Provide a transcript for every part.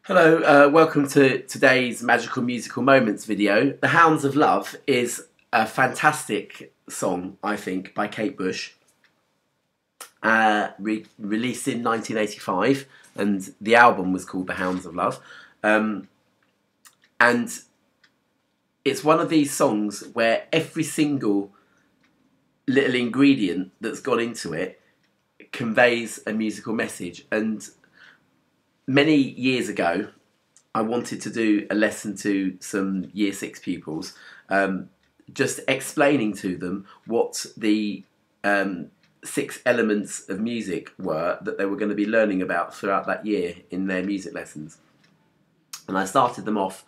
Hello, welcome to today's Magical Musical Moments video. The Hounds of Love is a fantastic song, I think, by Kate Bush, released in 1985, and the album was called The Hounds of Love. And it's one of these songs where every single little ingredient that's gone into it conveys a musical message. And many years ago, I wanted to do a lesson to some Year 6 pupils, just explaining to them what the 6 elements of music were that they were going to be learning about throughout that year in their music lessons. And I started them off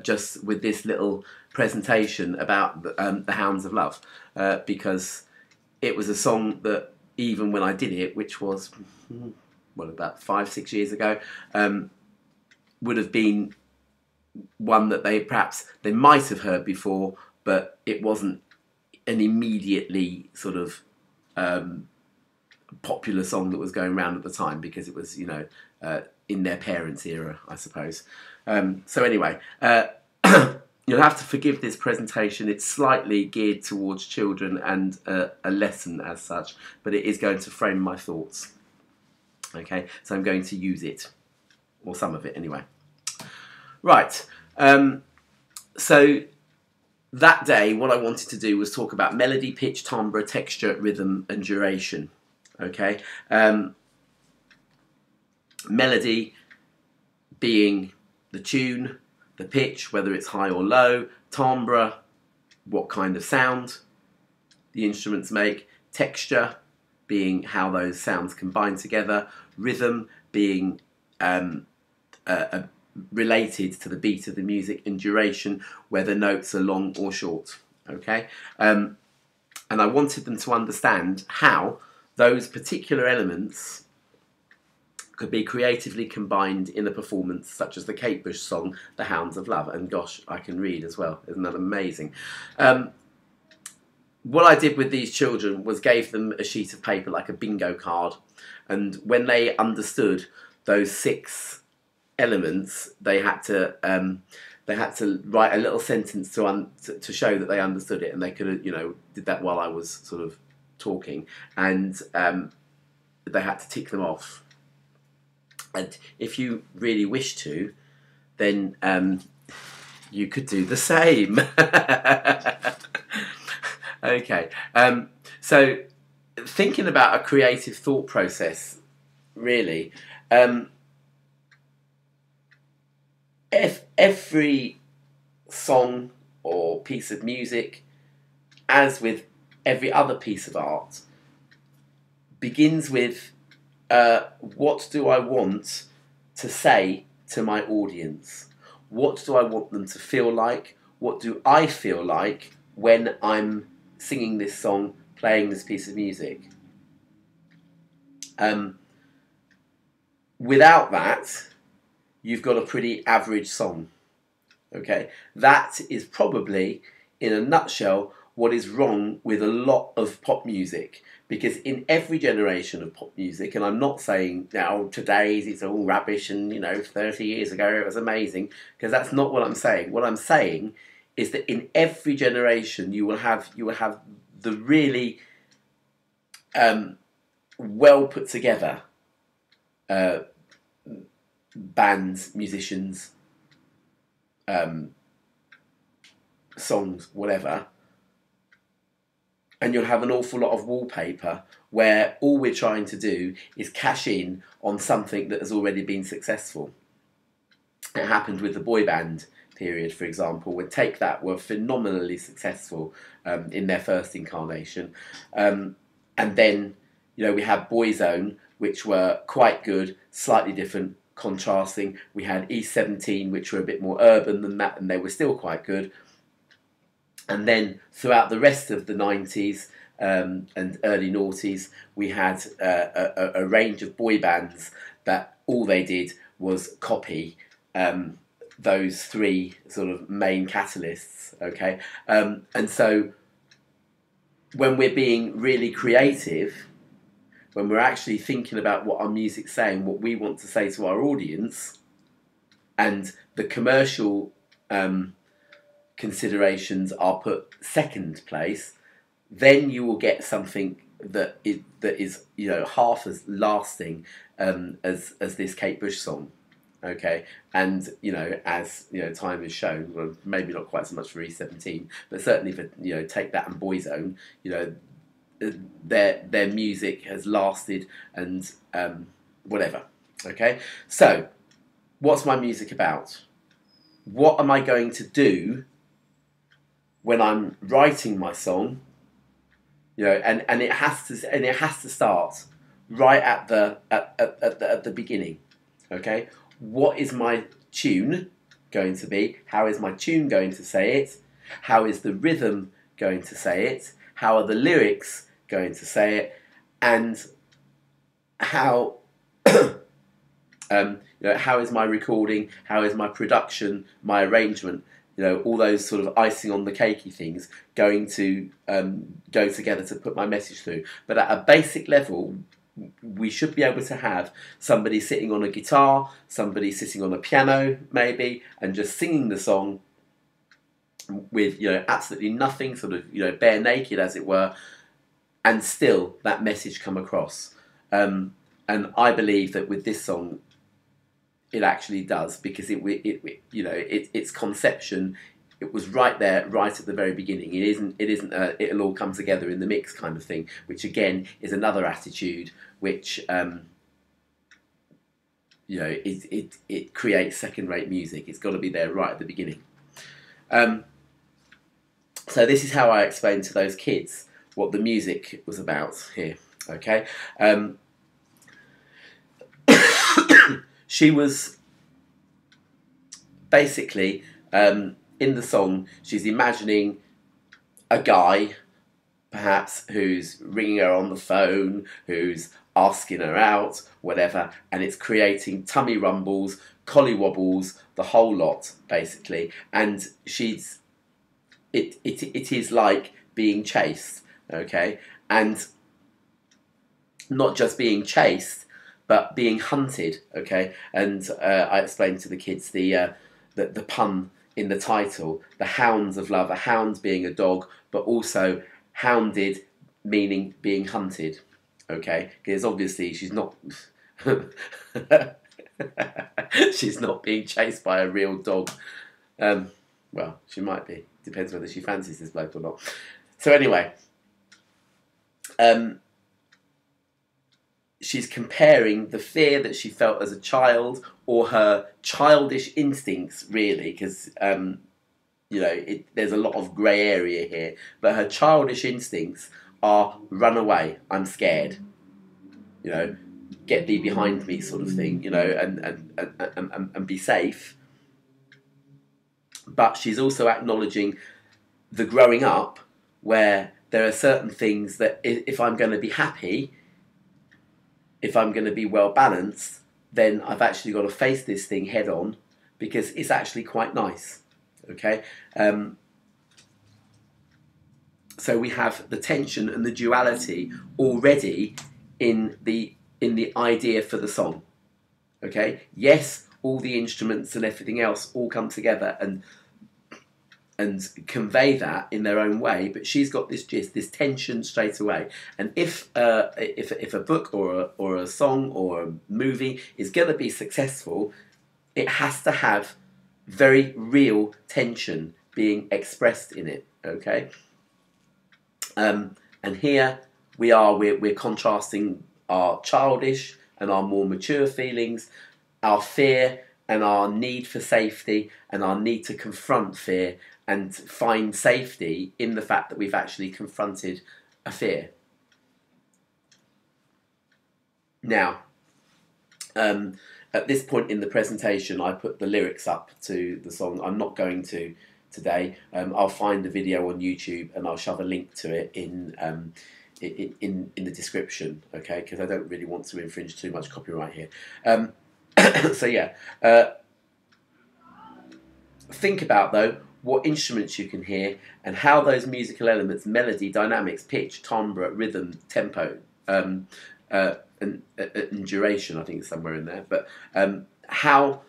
just with this little presentation about the Hounds of Love, because it was a song that even when I did it, which was about 5-6 years ago, would have been one that they might have heard before, but it wasn't an immediately sort of popular song that was going around at the time, because it was, in their parents' era, I suppose. So anyway, you'll have to forgive this presentation. It's slightly geared towards children and a lesson as such, but it is going to frame my thoughts. Okay, so I'm going to use it, or some of it anyway. Right, so that day what I wanted to do was talk about melody, pitch, timbre, texture, rhythm and duration. Okay, melody being the tune, the pitch, whether it's high or low, timbre, what kind of sound the instruments make, texture being how those sounds combine together, rhythm being related to the beat of the music, and duration, whether notes are long or short. Okay, and I wanted them to understand how those particular elements could be creatively combined in a performance such as the Kate Bush song, The Hounds of Love. And gosh, I can read as well. Isn't that amazing? What I did with these children was gave them a sheet of paper, like a bingo card, and when they understood those 6 elements, they had to write a little sentence to show that they understood it, and they could have, did that while I was sort of talking, and they had to tick them off. And if you really wish to, then you could do the same. Okay, so thinking about a creative thought process, really, if every song or piece of music, as with every other piece of art, begins with what do I want to say to my audience? What do I want them to feel like? What do I feel like when I'm singing this song, playing this piece of music? Without that, you've got a pretty average song. Okay, that is probably, in a nutshell, what is wrong with a lot of pop music. Because in every generation of pop music, and I'm not saying now today's it's all rubbish and 30 years ago it was amazing, because that's not what I'm saying. What I'm saying is that in every generation you will have the really well put together bands, musicians, songs, whatever, and you'll have an awful lot of wallpaper where all we're trying to do is cash in on something that has already been successful. It happened with the boy band period, for example, where Take That were phenomenally successful in their first incarnation, and then we had Boyzone, which were quite good, slightly different, contrasting. We had E17, which were a bit more urban than that, and they were still quite good. And then throughout the rest of the 90s and early noughties, we had a range of boy bands that all they did was copy those 3 sort of main catalysts. Okay, and so when we're being really creative, when we're actually thinking about what our music's saying, what we want to say to our audience, and the commercial considerations are put second place, then you will get something that is half as lasting as this Kate Bush song. Okay, and as time has shown, well, maybe not quite so much for E17, but certainly for Take That and Boyzone, their music has lasted and whatever. Okay, so what's my music about? What am I going to do when I'm writing my song? And it has to start right at the beginning. Okay, what is my tune going to be? How is my tune going to say it? How is the rhythm going to say it? How are the lyrics going to say it? And how how is my recording? How is my production? My arrangement? All those sort of icing on the cakey things going to go together to put my message through. But at a basic level, we should be able to have somebody sitting on a guitar, somebody sitting on a piano, maybe, and just singing the song with absolutely nothing, sort of bare naked, as it were, and still that message come across. And I believe that with this song, it actually does, because its conception, it was right there, right at the very beginning. It isn't it'll all come together in the mix kind of thing, which again is another attitude which it creates second-rate music. It's got to be there right at the beginning. So this is how I explained to those kids what the music was about here. Okay. She was basically, in the song, she's imagining a guy, perhaps, who's ringing her on the phone, who's asking her out, whatever, and it's creating tummy rumbles, collywobbles, the whole lot, basically. And it is like being chased, okay? And not just being chased, but being hunted, okay? And I explained to the kids the pun in the title, the Hounds of Love, a hound being a dog, but also hounded meaning being hunted, okay? Because obviously she's not she's not being chased by a real dog. Well, she might be. Depends whether she fancies this bloke or not. So anyway, she's comparing the fear that she felt as a child, or her childish instincts, really, because there's a lot of grey area here. But her childish instincts are run away, I'm scared, get thee behind me, sort of thing, and be safe. But she's also acknowledging the growing up, where there are certain things that if I'm going to be happy, if I'm going to be well balanced, then I've actually got to face this thing head on, because it's actually quite nice. Okay, so we have the tension and the duality already in the idea for the song. Okay, yes, all the instruments and everything else all come together and convey that in their own way, but she's got this gist, this tension straight away. And if a book or a song or a movie is going to be successful, it has to have very real tension being expressed in it. Okay, and here we're contrasting our childish and our more mature feelings, our fear and our need for safety, and our need to confront fear and find safety in the fact that we've actually confronted a fear. Now, at this point in the presentation, I put the lyrics up to the song. I'm not going to today. I'll find the video on YouTube and I'll shove a link to it in the description, okay? Because I don't really want to infringe too much copyright here. So yeah, think about, though, what instruments you can hear and how those musical elements, melody, dynamics, pitch, timbre, rhythm, tempo, and duration, I think is somewhere in there, but how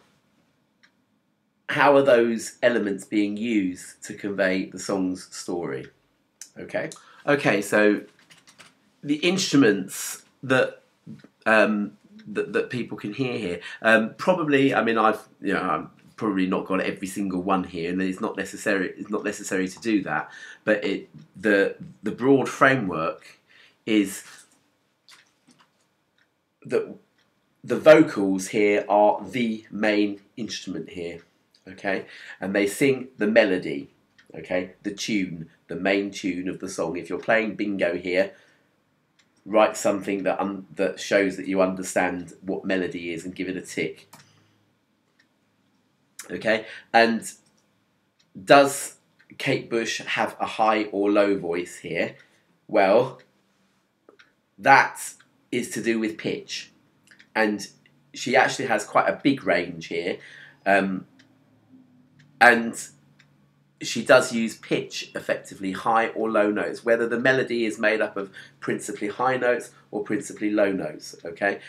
how are those elements being used to convey the song's story? Okay. Okay, so the instruments that that people can hear here, probably. I mean, I'm probably not got every single one here, and it's not necessary. It's not necessary to do that. But the broad framework is that the vocals here are the main instrument here, okay, and they sing the melody, okay, the tune, the main tune of the song. If you're playing bingo here, write something that shows that you understand what melody is and give it a tick. Okay, and does Kate Bush have a high or low voice here? Well, that is to do with pitch, and she actually has quite a big range here, and she does use pitch effectively, high or low notes, whether the melody is made up of principally high notes or principally low notes, okay?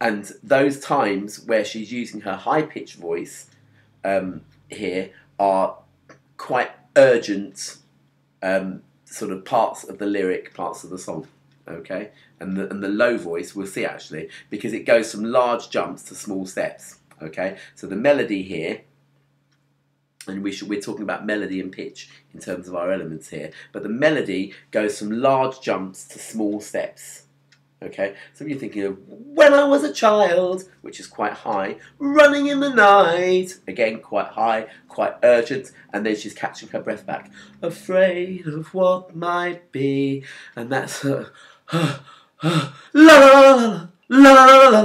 And those times where she's using her high-pitched voice here are quite urgent sort of parts of the lyric, parts of the song, okay? And the low voice, we'll see actually, because it goes from large jumps to small steps, okay? So the melody here, and we're talking about melody and pitch in terms of our elements here, but the melody goes from large jumps to small steps. Okay, so you're thinking of when I was a child, which is quite high, running in the night, again quite high, quite urgent, and then she's catching her breath back, afraid of what might be, and that's her, la la la la la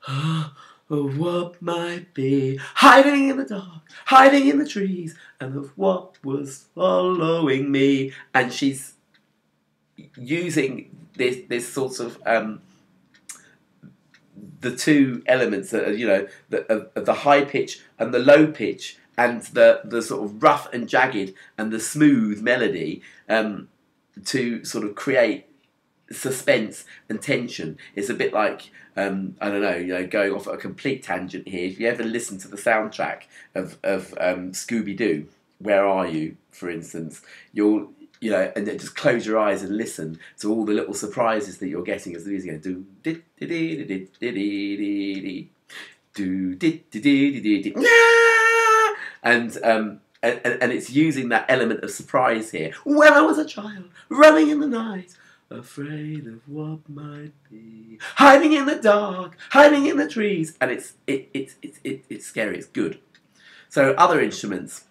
la, of what might be, hiding in the dark, hiding in the trees, and of what was following me, and she's using this sort of the two elements that are, you know, the high pitch and the low pitch, and the sort of rough and jagged and the smooth melody to sort of create suspense and tension. It's a bit like I don't know, you know, going off at a complete tangent here. If you ever listen to the soundtrack of Scooby-Doo, Where Are You, for instance, you'll, you know, and then just close your eyes and listen to all the little surprises that you're getting as the music goes. Do did did did did did do did did did and it's using that element of surprise here. When I was a child, running in the night, afraid of what might be, hiding in the dark, hiding in the trees, and it's scary. It's good. So other instruments.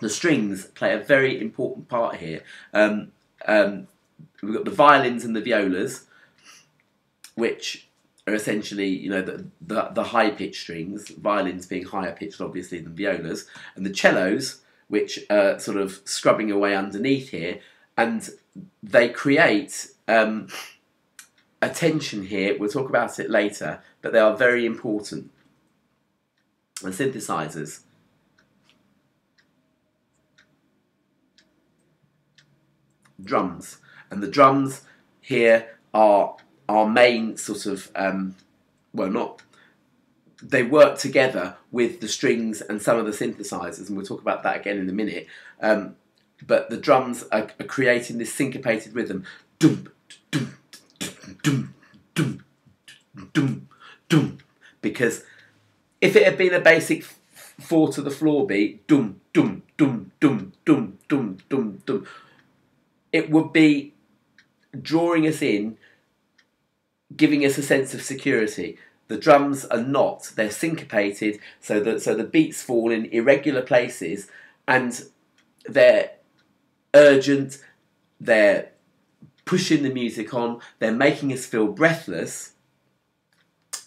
The strings play a very important part here. We've got the violins and the violas, which are essentially, you know, the high-pitched strings, violins being higher pitched, obviously, than violas, and the cellos, which are sort of scrubbing away underneath here, and they create a tension here. We'll talk about it later, but they are very important. And synthesizers. Drums, and the drums here are our main sort of well, not, they work together with the strings and some of the synthesizers, and we'll talk about that again in a minute, but the drums are creating this syncopated rhythm, dum dum dum dum dum dum, because if it had been a basic 4 to the floor beat, dum dum dum dum dum dum dum dum, it would be drawing us in, giving us a sense of security. The drums are not. They're syncopated, so the beats fall in irregular places, and they're urgent, they're pushing the music on, they're making us feel breathless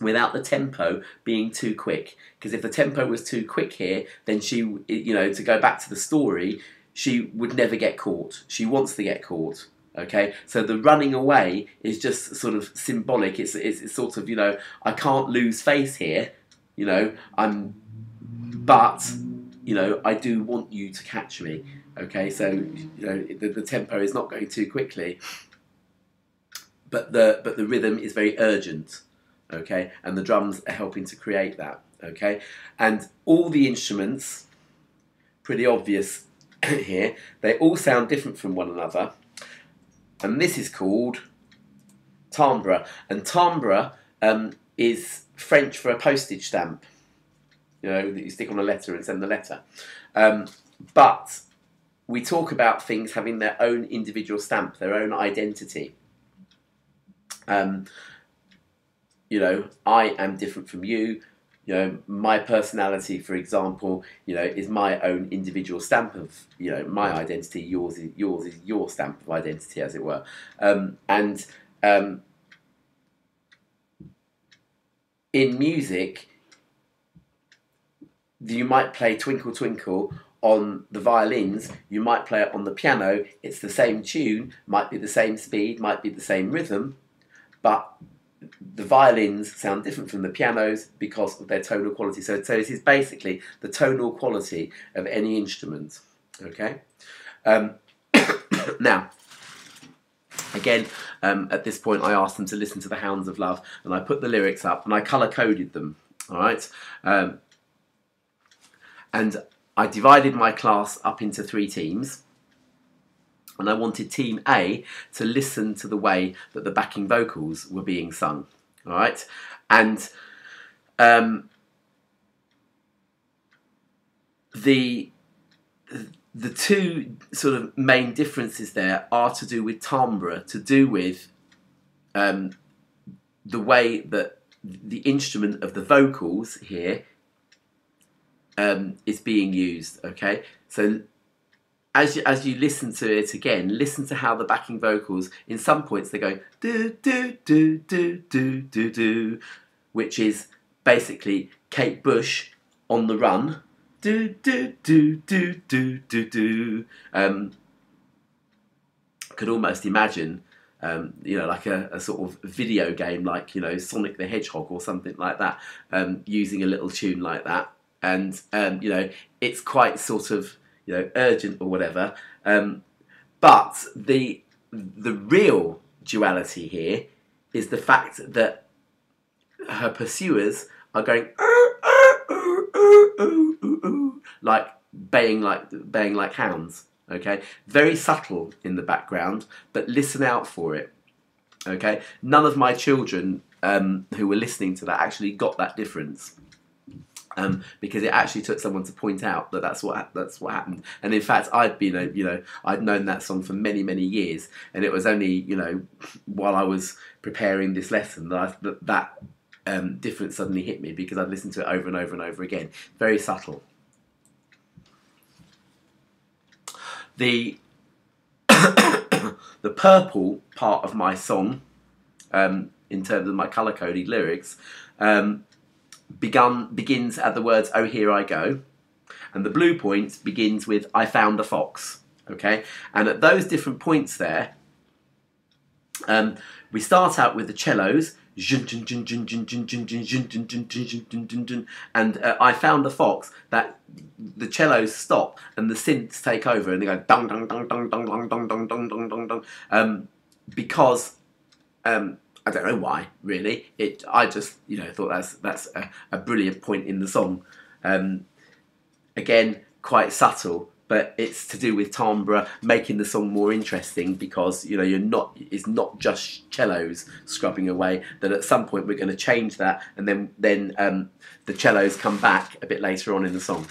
without the tempo being too quick. Because if the tempo was too quick here, then she, you know, to go back to the story, she would never get caught. She wants to get caught, okay? So the running away is just sort of symbolic. It's sort of, you know, I can't lose face here, you know, but, you know, I do want you to catch me, okay? So, you know, the tempo is not going too quickly, but the rhythm is very urgent, okay? And the drums are helping to create that, okay? And all the instruments, pretty obvious here, they all sound different from one another. And this is called timbre. And timbre is French for a postage stamp, you know, that you stick on a letter and send the letter. But we talk about things having their own individual stamp, their own identity. You know, I am different from you. You know, my personality, for example, you know, is my own individual stamp of, you know, my identity. Yours is your stamp of identity, as it were. In music, you might play Twinkle Twinkle on the violins, you might play it on the piano, it's the same tune, might be the same speed, might be the same rhythm, but the violins sound different from the pianos because of their tonal quality. So this is basically the tonal quality of any instrument, okay? Now, again, at this point I asked them to listen to the Hounds of Love, and I put the lyrics up and I colour-coded them, all right? And I divided my class up into 3 teams, and I wanted Team A to listen to the way that the backing vocals were being sung, all right? And the 2 sort of main differences there are to do with timbre, to do with the way that the instrument of the vocals here is being used, okay? So as you listen to it again, listen to how the backing vocals, in some points they're going do do do do do do do, which is basically Kate Bush on the run. Do do do do do do do. Could almost imagine, you know, like a sort of video game, like, you know, Sonic the Hedgehog or something like that, using a little tune like that. And you know, it's quite sort of, you know, urgent or whatever. But the real duality here is the fact that her pursuers are going like baying like hounds. Okay, very subtle in the background, but listen out for it. Okay, none of my children who were listening to that actually got that difference. Because it actually took someone to point out that that's what happened. And in fact, I'd known that song for many years, and it was only, you know, while I was preparing this lesson that difference suddenly hit me, because I'd listened to it over and over and over again. Very subtle. The the purple part of my song, in terms of my colour-coded lyrics, begins at the words "Oh, here I go," and the blue point begins with "I found a fox." Okay, and at those different points there, we start out with the cellos, and "I found a fox." That the cellos stop and the synths take over, and they go dong dong dong dong dong dong dong dong dong dong dong dong, because I don't know why, really. I just, you know, thought that's a brilliant point in the song. Again, quite subtle, but it's to do with timbre, making the song more interesting, because, you know, it's not just cellos scrubbing away. That at some point we're going to change that, and then the cellos come back a bit later on in the song.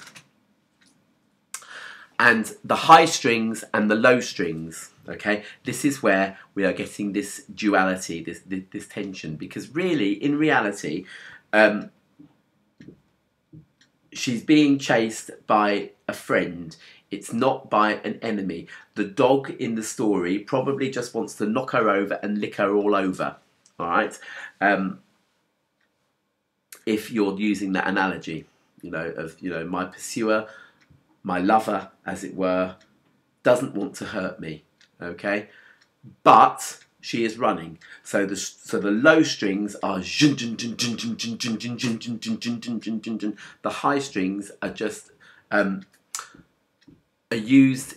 And the high strings and the low strings, okay, this is where we are getting this duality, this tension, because really, in reality, she's being chased by a friend. It's not by an enemy. The dog in the story probably just wants to knock her over and lick her all over, all right? If you're using that analogy, you know, of, you know, my pursuer, my lover, as it were, doesn't want to hurt me, okay? But she is running. So the low strings are the high strings are just are used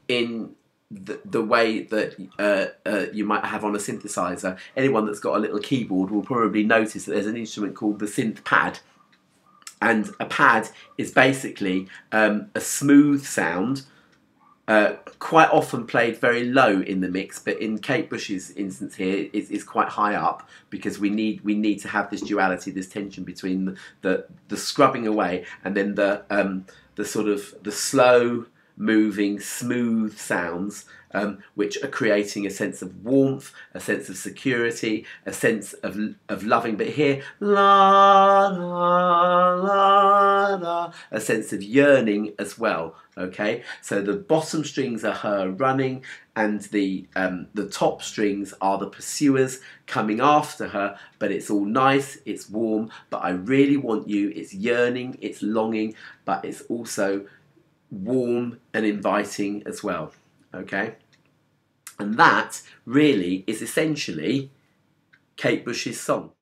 in the way that you might have on a synthesizer. Anyone that's got a little keyboard will probably notice that there's an instrument called the synth pad. And a pad is basically a smooth sound, quite often played very low in the mix, but in Kate Bush's instance here, it's quite high up because we need to have this duality, this tension between the scrubbing away and then the sort of the slow moving, smooth sounds, which are creating a sense of warmth, a sense of security, a sense of loving. But here, la la la la, a sense of yearning as well. Okay, so the bottom strings are her running, and the top strings are the pursuers coming after her. But it's all nice, it's warm. But I really want you. It's yearning, it's longing, but it's also warm and inviting as well. Okay, and that really is essentially Kate Bush's song.